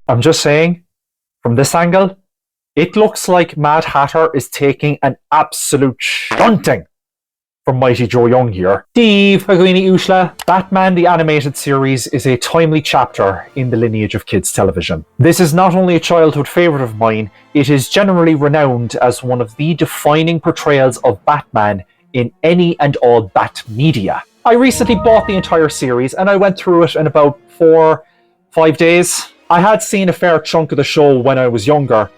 I'm just saying, from this angle, it looks like Mad Hatter is taking an absolute shunting from Mighty Joe Young here. Steve Agwini Ushla, Batman the Animated Series is a timely chapter in the lineage of kids television. This is not only a childhood favourite of mine, it is generally renowned as one of the defining portrayals of Batman in any and all Bat media. I recently bought the entire series and I went through it in about 4-5 days. I had seen a fair chunk of the show when I was younger,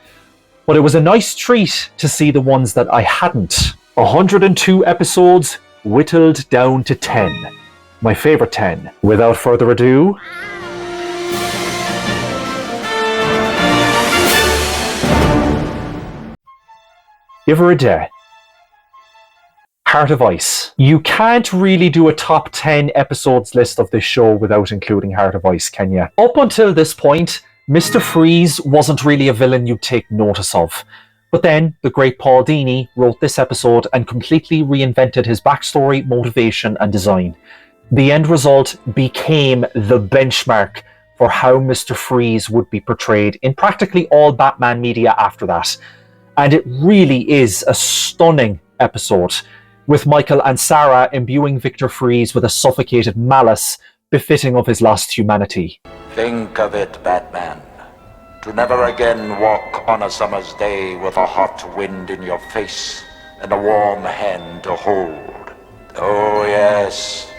but it was a nice treat to see the ones that I hadn't. 102 episodes, whittled down to 10. My favourite 10. Without further ado, give her a day. Heart of Ice. You can't really do a top 10 episodes list of this show without including Heart of Ice, can you? Up until this point, Mr. Freeze wasn't really a villain you'd take notice of. But then, the great Paul Dini wrote this episode and completely reinvented his backstory, motivation and design. The end result became the benchmark for how Mr. Freeze would be portrayed in practically all Batman media after that. And it really is a stunning episode, with Michael and Sarah imbuing Victor Freeze with a suffocated malice befitting of his lost humanity. Think of it, Batman. To never again walk on a summer's day with a hot wind in your face and a warm hand to hold. Oh yes,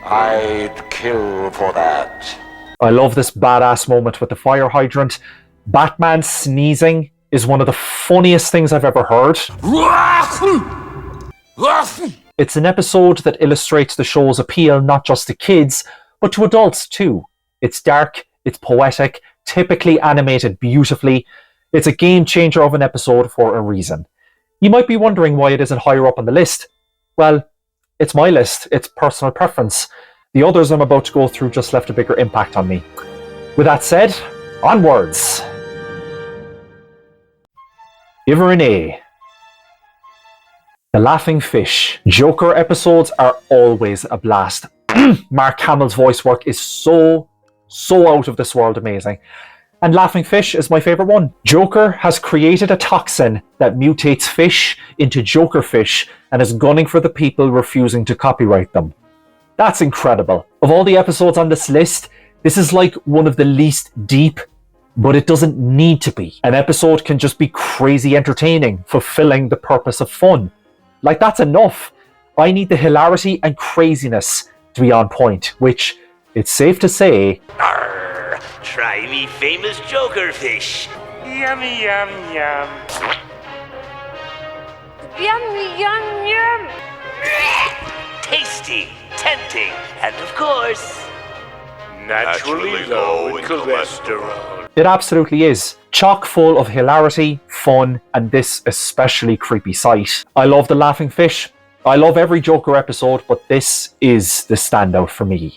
I'd kill for that. I love this badass moment with the fire hydrant. Batman sneezing is one of the funniest things I've ever heard. It's an episode that illustrates the show's appeal not just to kids, but to adults too. It's dark, it's poetic, typically animated beautifully. It's a game changer of an episode for a reason. You might be wondering why it isn't higher up on the list. Well, it's my list, it's personal preference. The others I'm about to go through just left a bigger impact on me. With that said, onwards. Give her an A. The Laughing Fish. Joker episodes are always a blast. Mark Hamill's voice work is so out of this world amazing. And Laughing Fish is my favourite one. Joker has created a toxin that mutates fish into Joker fish and is gunning for the people refusing to copyright them. That's incredible. Of all the episodes on this list, this is like one of the least deep, but it doesn't need to be. An episode can just be crazy entertaining, fulfilling the purpose of fun. Like, that's enough. I need the hilarity and craziness to be on point, which, it's safe to say... Arr, try me famous Joker fish. Yummy, yum, yum. Yummy, yum, yum. Tasty, tempting, and of course... naturally low in cholesterol. It absolutely is. Chock full of hilarity, fun, and this especially creepy sight. I love the Laughing Fish. I love every Joker episode, but this is the standout for me.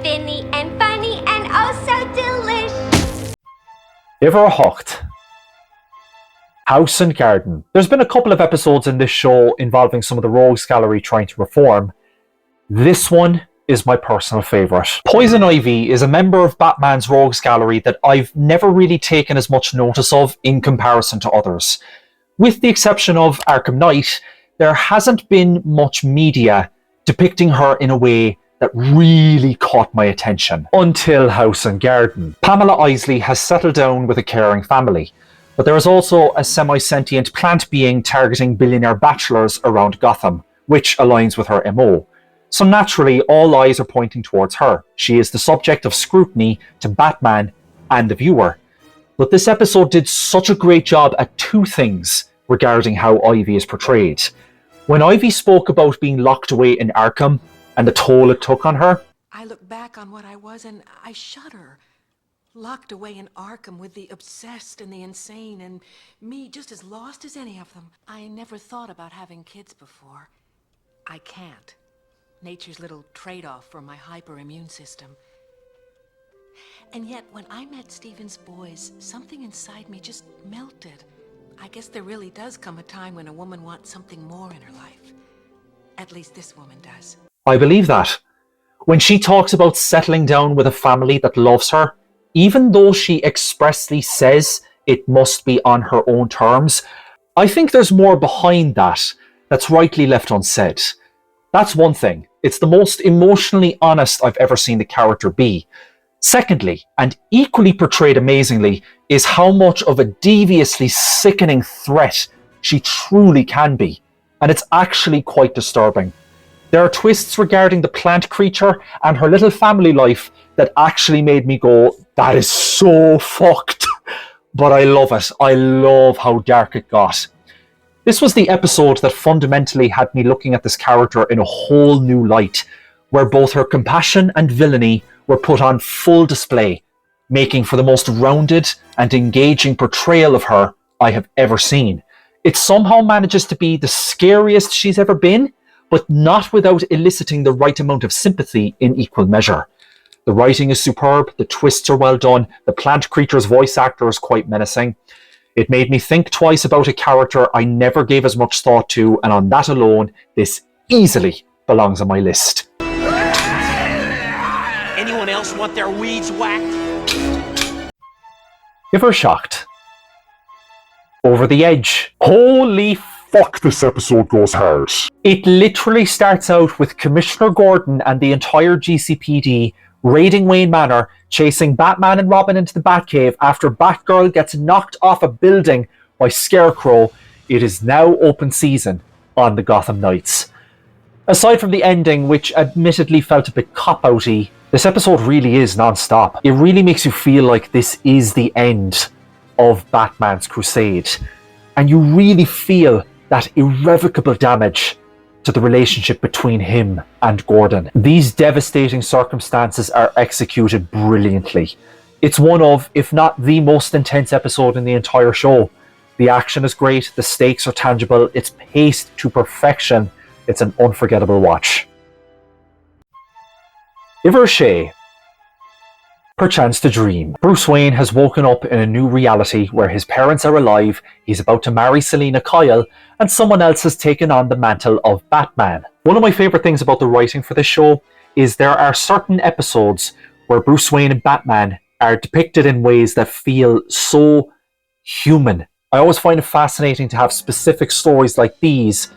Finny and funny and oh so delish. Ever hooked. House and Garden. There's been a couple of episodes in this show involving some of the Rogues Gallery trying to reform. This one is my personal favourite. Poison Ivy is a member of Batman's Rogues Gallery that I've never really taken as much notice of in comparison to others. With the exception of Arkham Knight, there hasn't been much media depicting her in a way that really caught my attention. Until House and Garden. Pamela Isley has settled down with a caring family, but there is also a semi-sentient plant being targeting billionaire bachelors around Gotham, which aligns with her MO. So naturally, all eyes are pointing towards her. She is the subject of scrutiny to Batman and the viewer. But this episode did such a great job at two things regarding how Ivy is portrayed. When Ivy spoke about being locked away in Arkham and the toll it took on her, I look back on what I was and I shudder. Locked away in Arkham with the obsessed and the insane, and me just as lost as any of them. I never thought about having kids before. I can't. Nature's little trade-off for my hyperimmune system. And yet, when I met Stephen's boys, something inside me just melted. I guess there really does come a time when a woman wants something more in her life. At least this woman does. I believe that. When she talks about settling down with a family that loves her, even though she expressly says it must be on her own terms, I think there's more behind that that's rightly left unsaid. That's one thing. It's the most emotionally honest I've ever seen the character be. Secondly, and equally portrayed amazingly, is how much of a deviously sickening threat she truly can be. And it's actually quite disturbing. There are twists regarding the plant creature and her little family life that actually made me go, that is so fucked. But I love it. I love how dark it got. This was the episode that fundamentally had me looking at this character in a whole new light, where both her compassion and villainy were put on full display, making for the most rounded and engaging portrayal of her I have ever seen. It somehow manages to be the scariest she's ever been, but not without eliciting the right amount of sympathy in equal measure. The writing is superb, the twists are well done, the plant creature's voice actor is quite menacing. It made me think twice about a character I never gave as much thought to, and on that alone, this easily belongs on my list. Anyone else want their weeds whacked? If you're shocked. Over the edge. Holy fuck, this episode goes hard. It literally starts out with Commissioner Gordon and the entire GCPD raiding Wayne Manor, chasing Batman and Robin into the Batcave after Batgirl gets knocked off a building by Scarecrow. It is now open season on the Gotham Knights. Aside from the ending, which admittedly felt a bit cop-outy, this episode really is non-stop. It really makes you feel like this is the end of Batman's crusade. And you really feel that irrevocable damage to the relationship between him and Gordon. These devastating circumstances are executed brilliantly. It's one of, if not the most intense episode in the entire show. The action is great, the stakes are tangible, it's paced to perfection. It's an unforgettable watch. Iverche. Perchance to dream. Bruce Wayne has woken up in a new reality where his parents are alive, he's about to marry Selina Kyle, and someone else has taken on the mantle of Batman. One of my favourite things about the writing for this show is there are certain episodes where Bruce Wayne and Batman are depicted in ways that feel so human. I always find it fascinating to have specific stories like these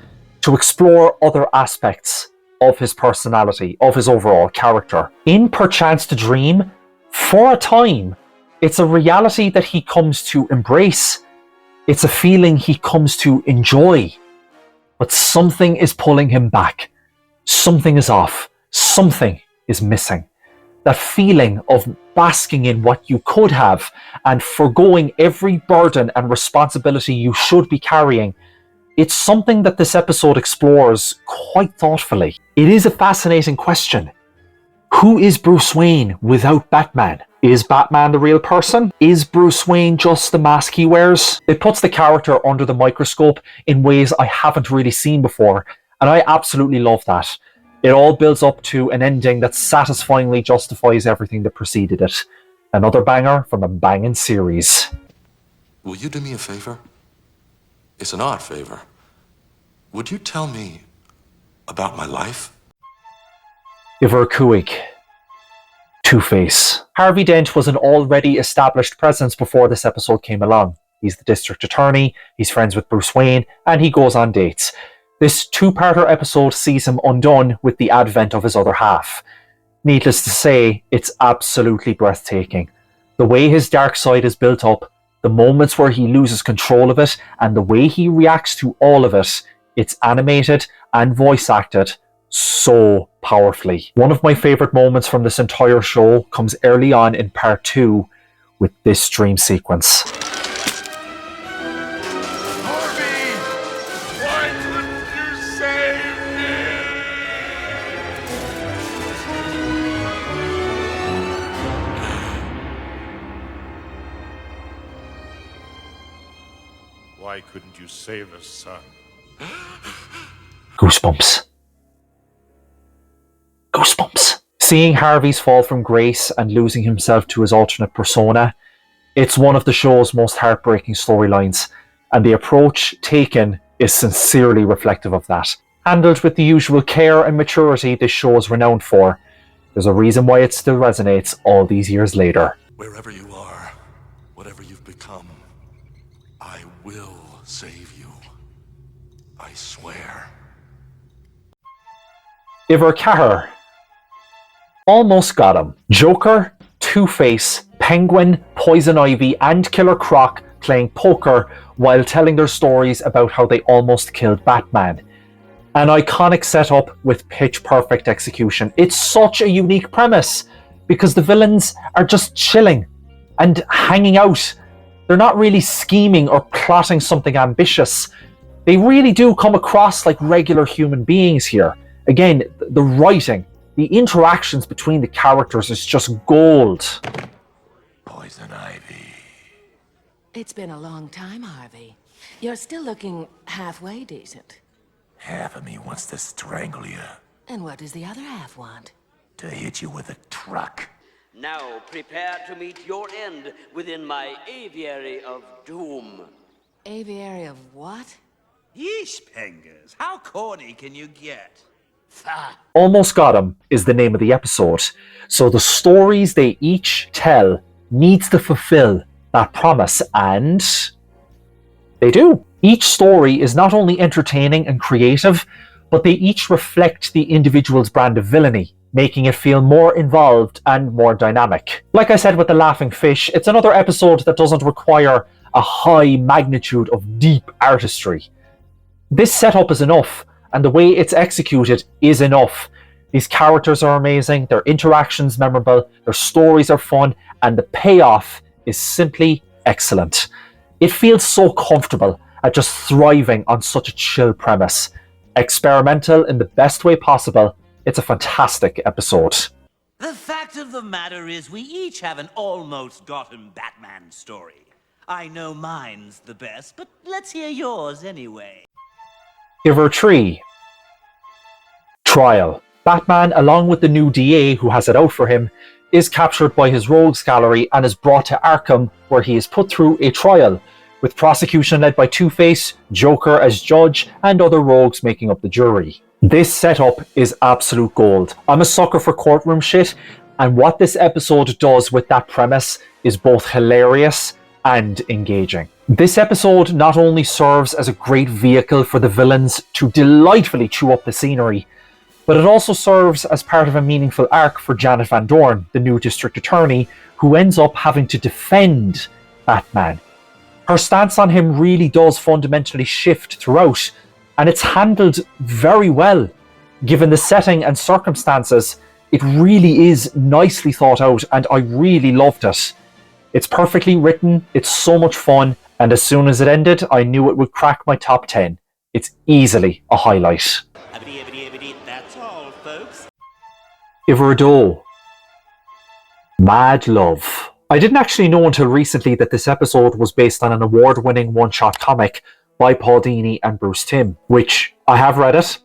to explore other aspects of his personality, of his overall character. In Perchance to Dream, for a time, it's a reality that he comes to embrace. It's a feeling he comes to enjoy. But something is pulling him back. Something is off. Something is missing. That feeling of basking in what you could have and forgoing every burden and responsibility you should be carrying. It's something that this episode explores quite thoughtfully. It is a fascinating question. Who is Bruce Wayne without Batman? Is Batman the real person? Is Bruce Wayne just the mask he wears? It puts the character under the microscope in ways I haven't really seen before, and I absolutely love that. It all builds up to an ending that satisfyingly justifies everything that preceded it. Another banger from a banging series. Will you do me a favor? It's an odd favor. Would you tell me about my life? Iverkuig. Two-Face. Harvey Dent was an already established presence before this episode came along. He's the district attorney, he's friends with Bruce Wayne, and he goes on dates. This two-parter episode sees him undone with the advent of his other half. Needless to say, it's absolutely breathtaking. The way his dark side is built up, the moments where he loses control of it, and the way he reacts to all of it, it's animated and voice acted so powerfully. One of my favourite moments from this entire show comes early on in part 2 with this dream sequence. Harvey! Why couldn't you save me? Why couldn't you save us, son? Goosebumps. Goosebumps. Seeing Harvey's fall from grace and losing himself to his alternate persona, it's one of the show's most heartbreaking storylines, and the approach taken is sincerely reflective of that. handled with the usual care and maturity this show is renowned for. There's a reason why it still resonates all these years later. Wherever you are, whatever you've become, I will save you. I swear. Iver Cahir. Almost got him. Joker, Two-Face, Penguin, Poison Ivy, and Killer Croc playing poker while telling their stories about how they almost killed Batman. An iconic setup with pitch-perfect execution. It's such a unique premise because the villains are just chilling and hanging out. They're not really scheming or plotting something ambitious. They really do come across like regular human beings here. Again, the writing, the interactions between the characters is just gold. Poison Ivy. It's been a long time, Harvey. You're still looking halfway decent. Half of me wants to strangle you. And what does the other half want? To hit you with a truck. Now prepare to meet your end within my aviary of doom. Aviary of what? Yeesh, Pengers, how corny can you get? Almost Got Him is the name of the episode. So the stories they each tell needs to fulfill that promise, and they do. Each story is not only entertaining and creative, but they each reflect the individual's brand of villainy, making it feel more involved and more dynamic. Like I said with The Laughing Fish, it's another episode that doesn't require a high magnitude of deep artistry. This setup is enough, and the way it's executed is enough. These characters are amazing, their interactions memorable, their stories are fun, and the payoff is simply excellent. It feels so comfortable at just thriving on such a chill premise. Experimental in the best way possible. It's a fantastic episode. The fact of the matter is we each have an almost gotten Batman story. I know mine's the best, but let's hear yours anyway. Iver 3. Trial. Batman, along with the new DA who has it out for him, is captured by his rogues gallery and is brought to Arkham, where he is put through a trial, with prosecution led by Two-Face, Joker as judge, and other rogues making up the jury. This setup is absolute gold. I'm a sucker for courtroom shit, and what this episode does with that premise is both hilarious and engaging. This episode not only serves as a great vehicle for the villains to delightfully chew up the scenery, but it also serves as part of a meaningful arc for Janet Van Dorn, the new district attorney, who ends up having to defend Batman. Her stance on him really does fundamentally shift throughout, and it's handled very well. Given the setting and circumstances, it really is nicely thought out, and I really loved it. It's perfectly written, it's so much fun, and as soon as it ended, I knew it would crack my top 10. It's easily a highlight. That's all, folks. Iverdo. Mad Love. I didn't actually know until recently that this episode was based on an award-winning one-shot comic by Paul Dini and Bruce Timm, which I have read it,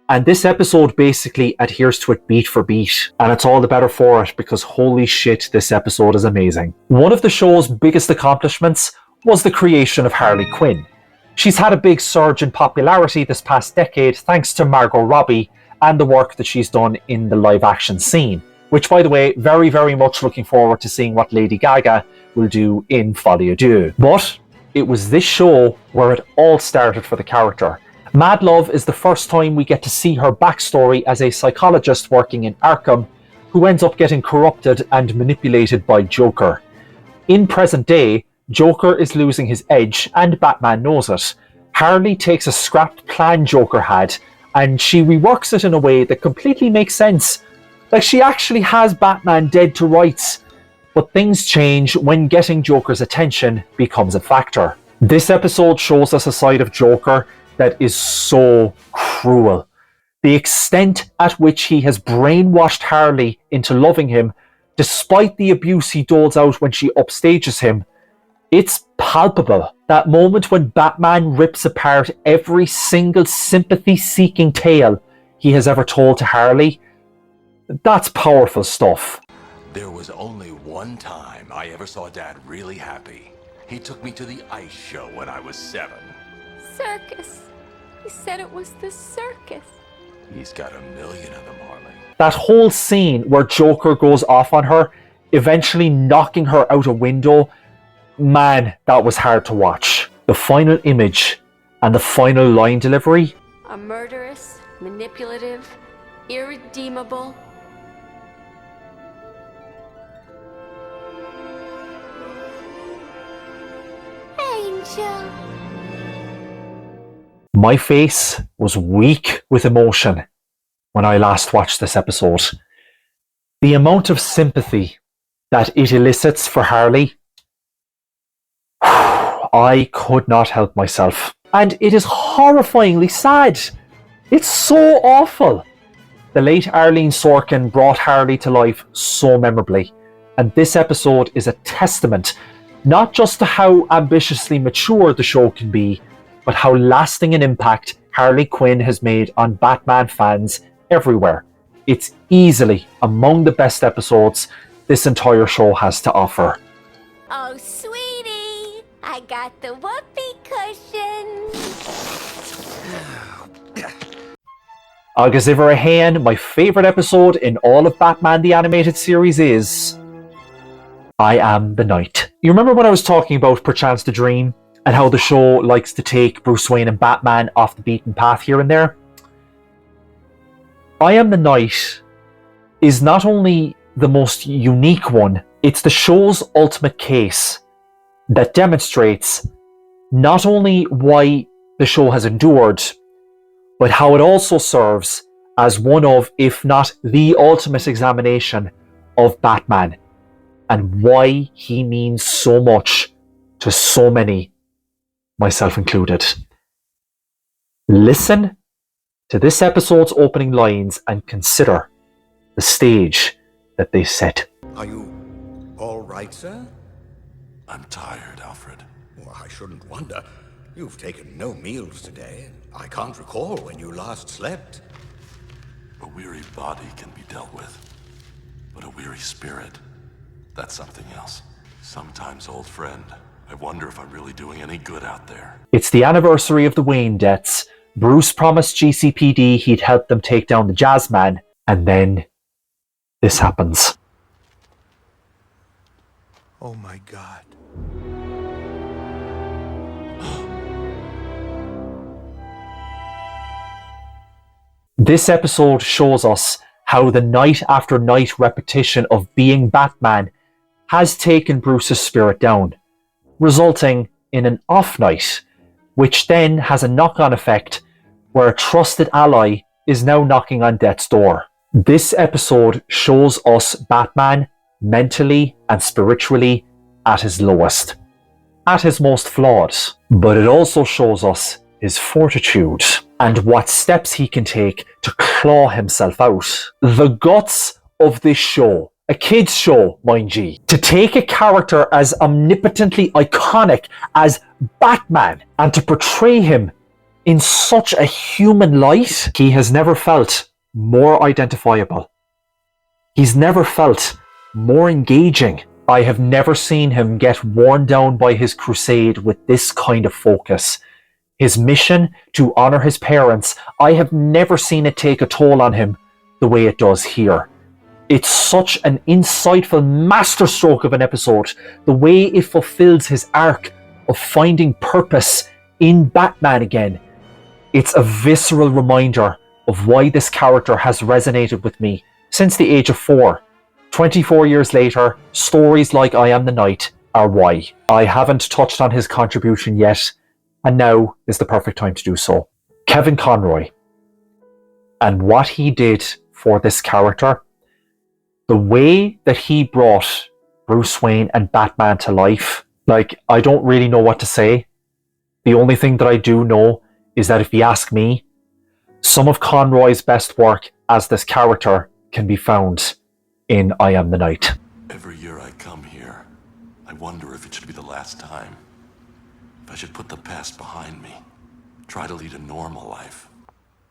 and this episode basically adheres to it beat for beat, and it's all the better for it because holy shit, this episode is amazing. One of the show's biggest accomplishments was the creation of Harley Quinn. She's had a big surge in popularity this past decade thanks to Margot Robbie and the work that she's done in the live-action scene, which, by the way, very, very much looking forward to seeing what Lady Gaga will do in Folie à Deux. But it was this show where it all started for the character. Mad Love is the first time we get to see her backstory as a psychologist working in Arkham, who ends up getting corrupted and manipulated by Joker. In present day, Joker is losing his edge, and Batman knows it. Harley takes a scrapped plan Joker had, and she reworks it in a way that completely makes sense. Like, she actually has Batman dead to rights. But things change when getting Joker's attention becomes a factor. This episode shows us a side of Joker that is so cruel. The extent at which he has brainwashed Harley into loving him, despite the abuse he doles out when she upstages him, it's palpable. That moment when Batman rips apart every single sympathy-seeking tale he has ever told to Harley, that's powerful stuff. There was only one time I ever saw Dad really happy. He took me to the ice show when I was 7. Circus. He said it was the circus. He's got 1,000,000 of them, Harley. That whole scene where Joker goes off on her, eventually knocking her out a window, man, that was hard to watch. The final image and the final line delivery. A murderous, manipulative, irredeemable. Angel. My face was weak with emotion when I last watched this episode. The amount of sympathy that it elicits for Harley, I could not help myself. And it is horrifyingly sad. It's so awful. The late Arlene Sorkin brought Harley to life so memorably, and this episode is a testament not just to how ambitiously mature the show can be, but how lasting an impact Harley Quinn has made on Batman fans everywhere. It's easily among the best episodes this entire show has to offer. Oh, sweetie, I got the whoopee cushion. Agus iver a hain, my favourite episode in all of Batman the Animated Series is I Am the Night. You remember when I was talking about Perchance to Dream and how the show likes to take Bruce Wayne and Batman off the beaten path here and there? I Am the Night is not only the most unique one, it's the show's ultimate case that demonstrates not only why the show has endured, but how it also serves as one of, if not the ultimate examination of Batman and why he means so much to so many, myself included. Listen to this episode's opening lines and consider the stage that they set. Are you all right, sir? I'm tired, Alfred. Well, I shouldn't wonder. You've taken no meals today. I can't recall when you last slept. A weary body can be dealt with, but a weary spirit, that's something else. Sometimes, old friend, I wonder if I'm really doing any good out there. It's the anniversary of the Wayne deaths. Bruce promised GCPD he'd help them take down the Jazzman, and then this happens. Oh my God. This episode shows us how the night after night repetition of being Batman has taken Bruce's spirit down, resulting in an off night, which then has a knock-on effect where a trusted ally is now knocking on death's door. This episode shows us Batman mentally and spiritually at his lowest, at his most flawed, but it also shows us his fortitude and what steps he can take to claw himself out. The guts of this show, a kid's show, mind ye, to take a character as omnipotently iconic as Batman and to portray him in such a human light, he has never felt more identifiable. He's never felt more engaging. I have never seen him get worn down by his crusade with this kind of focus. His mission to honour his parents, I have never seen it take a toll on him the way it does here. It's such an insightful masterstroke of an episode, the way it fulfills his arc of finding purpose in Batman again. It's a visceral reminder of why this character has resonated with me since the age of 4. 24 years later, stories like I Am the Night are why. I haven't touched on his contribution yet, and now is the perfect time to do so. Kevin Conroy, and what he did for this character, the way that he brought Bruce Wayne and Batman to life, I don't really know what to say. The only thing that I do know is that if you ask me, some of Conroy's best work as this character can be found in I Am the Night. Every year I come here, I wonder if it should be the last time. If I should put the past behind me, try to lead a normal life.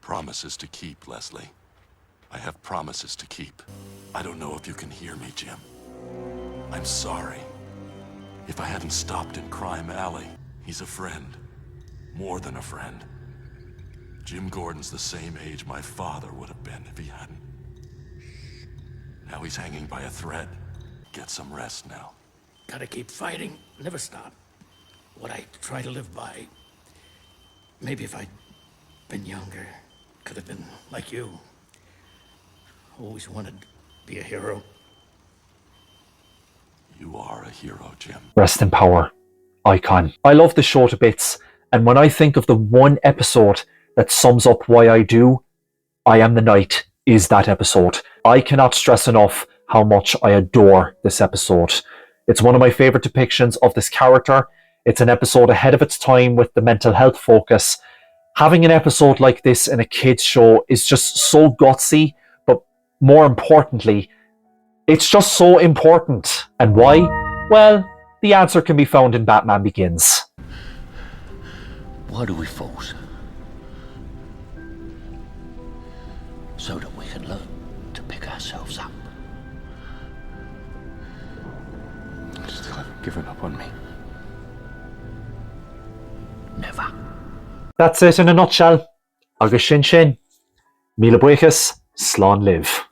Promises to keep, Leslie. I have promises to keep. I don't know if you can hear me, Jim. I'm sorry. If I hadn't stopped in Crime Alley, he's a friend. More than a friend. Jim Gordon's the same age my father would have been if he hadn't. Now he's hanging by a thread. Get some rest now. Gotta keep fighting, never stop. What I try to live by. Maybe if I'd been younger, could have been like you. Always wanted to be a hero. You are a hero, Jim. Rest in power, icon. I love the show to bits, and when I think of the one episode that sums up why I do, I Am the Night is that episode. I cannot stress enough how much I adore this episode. It's one of my favourite depictions of this character. It's an episode ahead of its time with the mental health focus. Having an episode like this in a kids show is just so gutsy, but more importantly, it's just so important. And why? Well, the answer can be found in Batman Begins. Why do we fight? So that we can learn to pick ourselves up. You still haven't given up on me. Never. That's it in a nutshell. Agus sin sin. Míle buíochas, slán live.